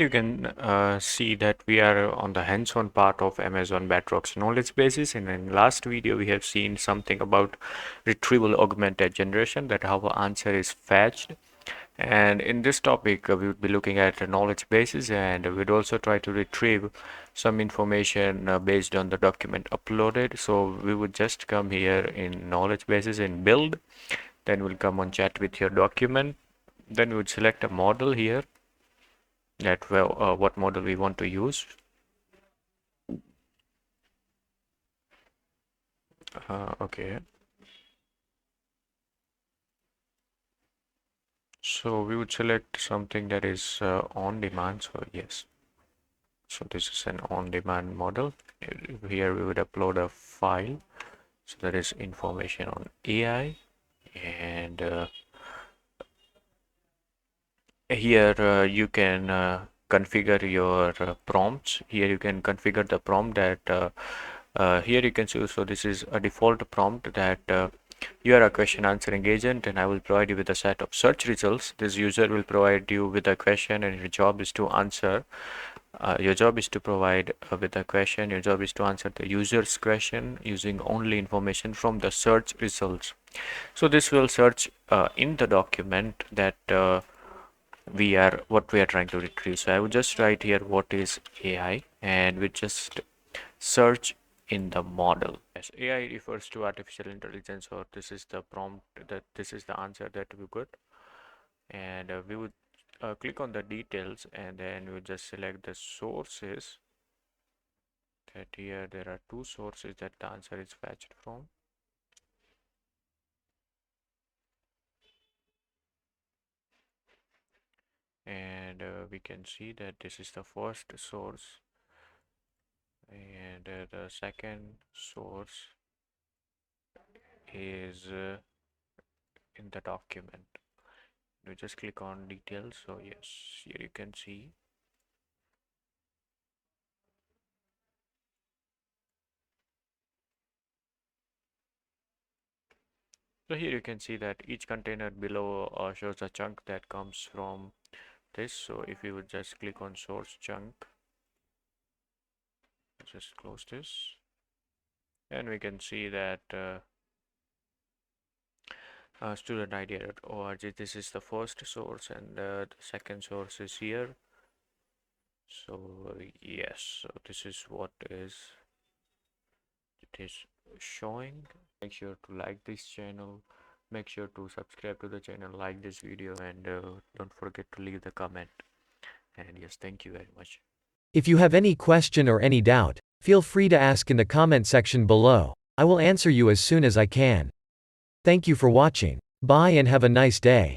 here you can see that we are on the hands-on part of Amazon Bedrock's knowledge bases. And in last video, we have seen something about retrieval augmented generation, that how the answer is fetched. And in this topic, we would be looking at the knowledge bases, and we'd also try to retrieve some information based on the document uploaded. So we would just come here in knowledge bases in build, then we'll come on chat with your document, then we would select a model here, that what model we want to use. Okay, so we would select something that is on demand. So yes, so this is an on-demand model. Here we would upload a file, so that is information on AI. And here you can configure your prompts. Here you can configure the prompt that here you can choose. So this is a default prompt that you are a question answering agent, and I will provide you with a set of search results. This user will provide you with a question, and your job is to answer. Your job is to provide with a question. Your job is to answer the user's question using only information from the search results. So this will search in the document that what we are trying to retrieve. So I would just write here what is AI, and we just search in the model. As AI refers to artificial intelligence, or this is the prompt, that this is the answer that we got. And we would click on the details, and then we would just select the sources. That here there are two sources that the answer is fetched from. And we can see that this is the first source, and the second source is in the document. You just click on details. So yes, here you can see. So here you can see that each container below shows a chunk that comes from this. So if you would just click on source chunk, just close this, and we can see that studentidea.org, this is the first source, and the second source is here. So yes, so this is what it is showing. Make sure to like this channel, make sure to subscribe to the channel, like this video, and don't forget to leave the comment. And yes, thank you very much. If you have any question or any doubt, feel free to ask in the comment section below. I will answer you as soon as I can. Thank you for watching. Bye and have a nice day.